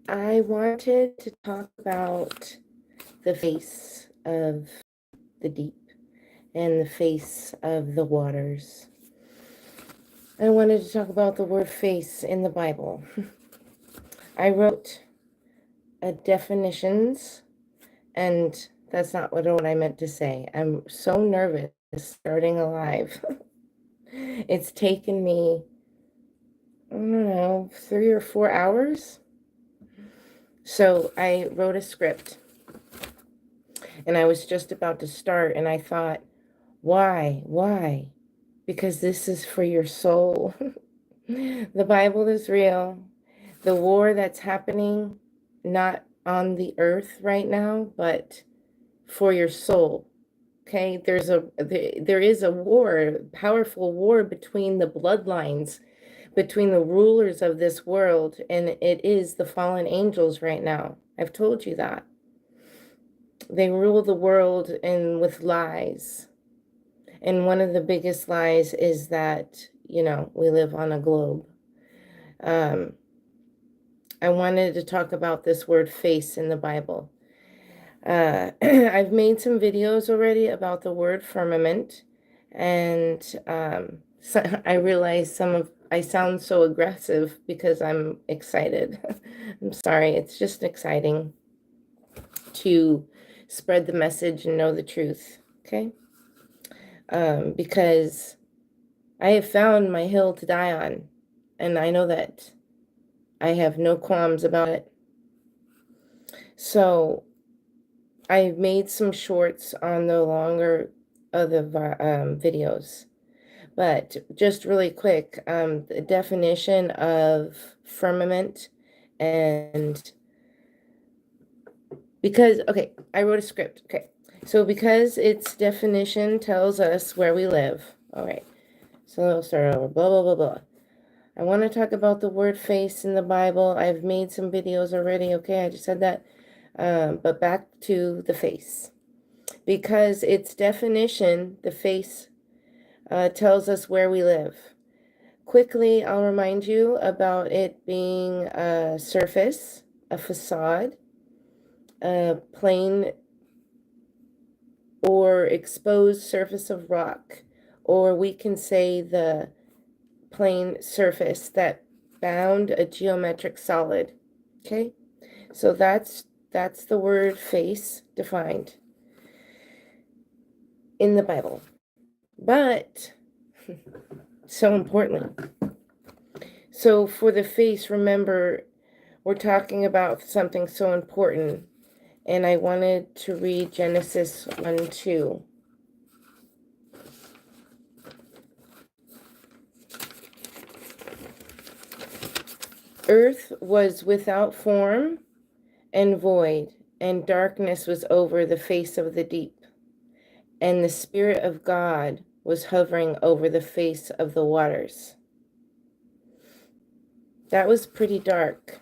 I wanted to talk about the face of the deep and the face of the waters. I wanted to talk about the word face in the Bible. I wrote definitions, and that's not what I meant to say. I'm so nervous starting alive. It's taken me, I don't know, 3 or 4 hours. So I wrote a script and I was just about to start, and I thought, why? Why? Because this is for your soul. The Bible is real. The war that's happening, not on the earth right now, but for your soul. Okay, there is a war, powerful war between the bloodlines, between the rulers of this world, and it is the fallen angels right now. I've told you that. They rule the world and with lies. And one of the biggest lies is that, we live on a globe. Um, I wanted to talk about this word face in the Bible. I've made some videos already about the word firmament, and so I realize I sound so aggressive because I'm excited. I'm sorry, it's just exciting to spread the message and know the truth, okay? Because I have found my hill to die on, and I know that I have no qualms about it. So I made some shorts on the longer of the videos, but just really quick, the definition of firmament, and because, okay, I wrote a script. Okay, so because its definition tells us where we live. All right, so I'll start over. Blah, blah, blah, blah. I want to talk about the word face in the Bible. I've made some videos already. Okay, I just said that. But back to the face. Because its definition, the face, tells us where we live. Quickly, I'll remind you about it being a surface, a facade, a plain or exposed surface of rock, or we can say the plane surface that bound a geometric solid. Okay, so that's the word face defined in the Bible. But so importantly, so for the face, remember, we're talking about something so important, and I wanted to read Genesis 1:2. Earth was without form and void, and darkness was over the face of the deep, and the Spirit of God was hovering over the face of the waters. That was pretty dark.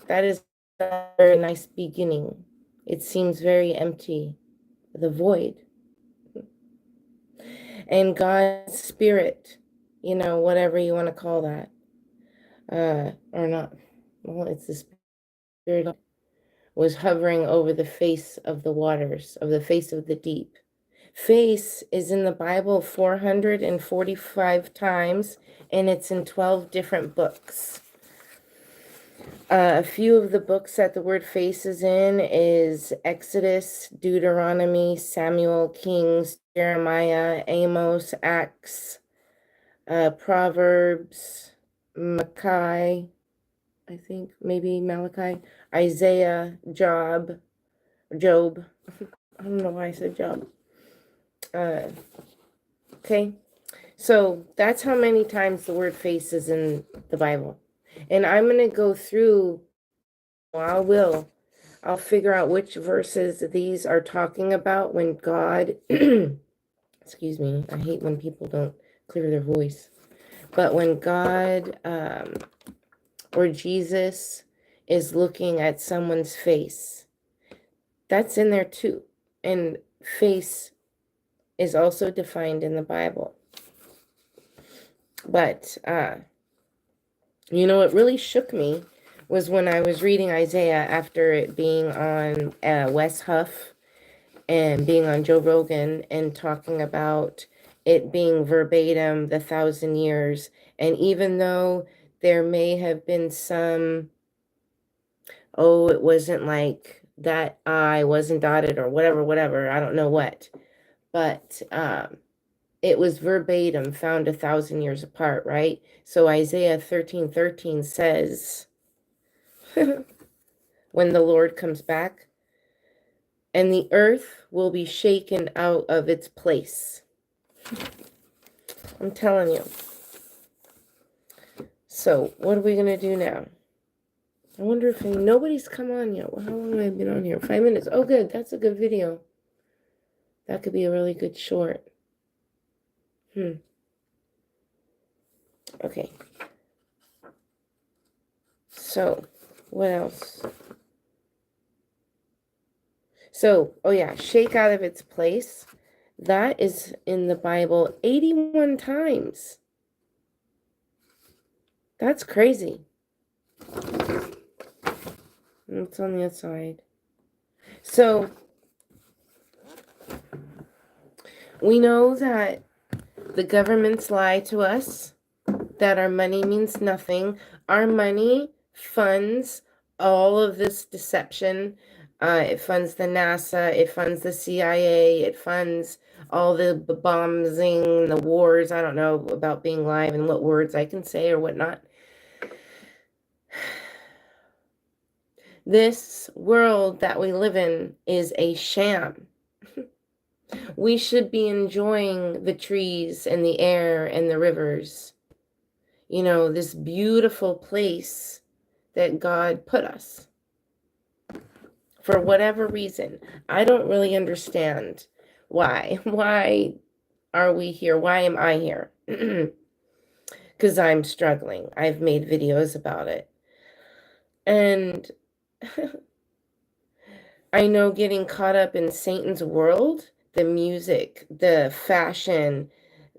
That is a very nice beginning. It seems very empty, the void. And God's Spirit, whatever you want to call that, or not, well, it's the Spirit, was hovering over the face of the waters, of the face of the deep. Face is in the Bible 445 times, and it's in 12 different books. A few of the books that the word face is in is Exodus, Deuteronomy, Samuel, Kings, Jeremiah, Amos, Acts, Proverbs, Malachi, I think maybe Malachi, Isaiah, Job. I don't know why I said Job. Okay, so that's how many times the word face is in the Bible. And I'm going to go through, I'll figure out which verses these are talking about when God, excuse me, I hate when people don't clear their voice, but when God or Jesus is looking at someone's face, that's in there too. And face is also defined in the Bible. But, it really shook me was when I was reading Isaiah after it being on Wes Huff and being on Joe Rogan and talking about it being verbatim the 1,000 years. And even though there may have been some, oh, it wasn't like that I wasn't dotted or whatever, I don't know what. But it was verbatim, found 1,000 years apart, right? So Isaiah 13:13 says, when the Lord comes back, and the earth will be shaken out of its place. I'm telling you. So, what are we going to do now? I wonder if nobody's come on yet. Well, how long have I been on here? 5 minutes. Oh, good. That's a good video. That could be a really good short. Okay. So, what else? So, oh yeah, shake out of its place. That is in the Bible 81 times. That's crazy. It's on the other side. So, we know that the governments lie to us, that our money means nothing. Our money funds all of this deception. It funds the NASA, it funds the CIA, it funds all the bombing, the wars. I don't know about being live and what words I can say or whatnot. This world that we live in is a sham. We should be enjoying the trees and the air and the rivers. You know, this beautiful place that God put us. For whatever reason, I don't really understand why. Why are we here? Why am I here? Because I'm struggling. I've made videos about it. And I know getting caught up in Satan's world, the music, the fashion,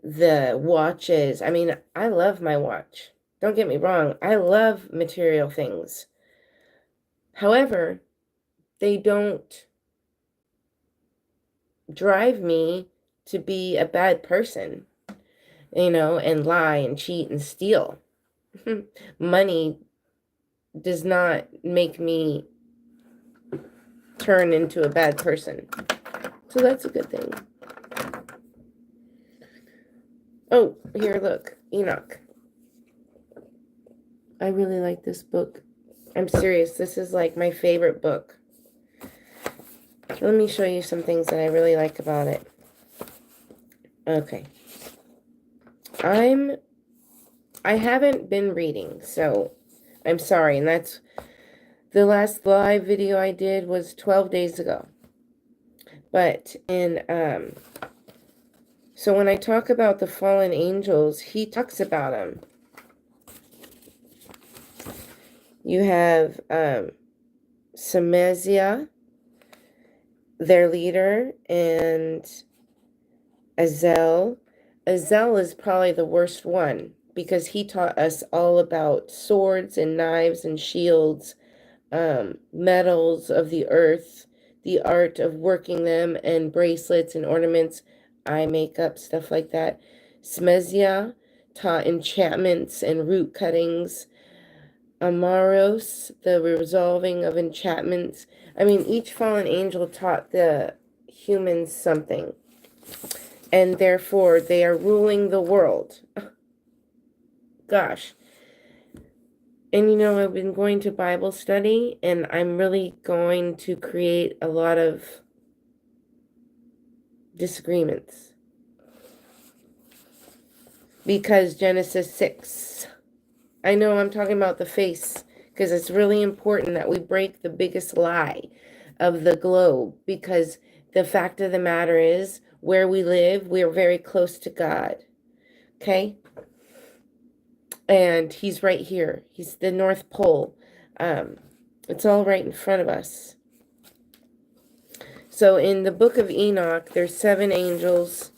the watches. I mean, I love my watch. Don't get me wrong. I love material things. However, they don't drive me to be a bad person, you know, and lie and cheat and steal. Money does not make me turn into a bad person. So that's a good thing. Oh, here, look, Enoch. I really like this book. I'm serious. This is like my favorite book. Let me show you some things that I really like about it. Okay. I haven't been reading, so I'm sorry. And that's the last live video I did was 12 days ago. But so when I talk about the fallen angels, he talks about them. You have Semezia, their leader, and Azel. Azel is probably the worst one because he taught us all about swords and knives and shields, metals of the earth, the art of working them, and bracelets and ornaments, eye makeup, stuff like that. Smezia taught enchantments and root cuttings. Amaros, the resolving of enchantments. I mean, each fallen angel taught the humans something. And therefore, they are ruling the world. Gosh. And you know, I've been going to Bible study, and I'm really going to create a lot of disagreements. Because Genesis 6. I know I'm talking about the face, because it's really important that we break the biggest lie of the globe, because the fact of the matter is, where we live, we are very close to God. Okay? And he's right here. He's the North Pole. It's all right in front of us. So in the book of Enoch, there's 7 angels.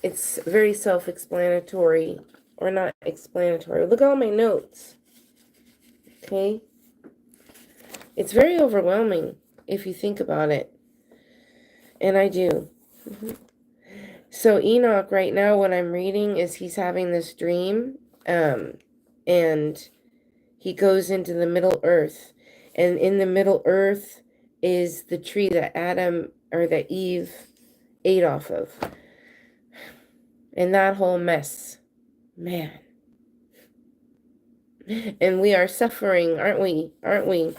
It's very self-explanatory, or not explanatory. Look at all my notes. Okay? It's very overwhelming if you think about it. And I do. So Enoch, right now, what I'm reading is he's having this dream, and he goes into the Middle Earth, and in the Middle Earth is the tree that Adam or that Eve ate off of, and that whole mess, man. And we are suffering, aren't we? Aren't we?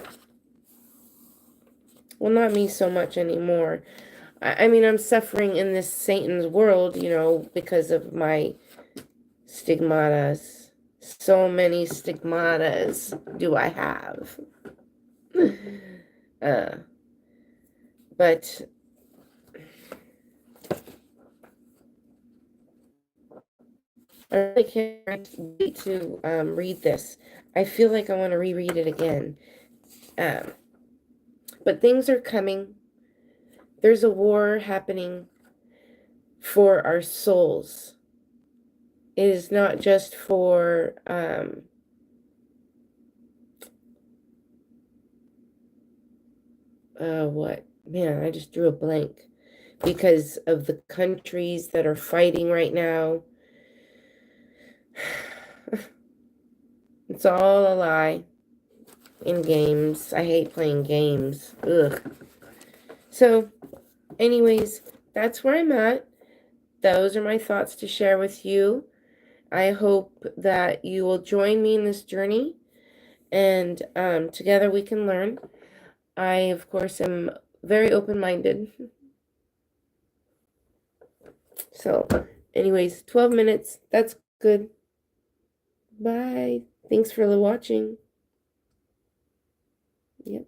Well, not me so much anymore. I mean, I'm suffering in this Satan's world, you know, because of my stigmatas. So many stigmatas do I have. But I really can't wait to read this. I feel like I want to reread it again. But things are coming. There's a war happening for our souls. It is not just for what? Man, I just drew a blank. Because of the countries that are fighting right now. It's all a lie. In games. I hate playing games. Ugh. So, anyways, that's where I'm at. Those are my thoughts to share with you. I hope that you will join me in this journey, and together we can learn. I, of course, am very open-minded. So, anyways, 12 minutes. That's good. Bye. Thanks for watching. Yep.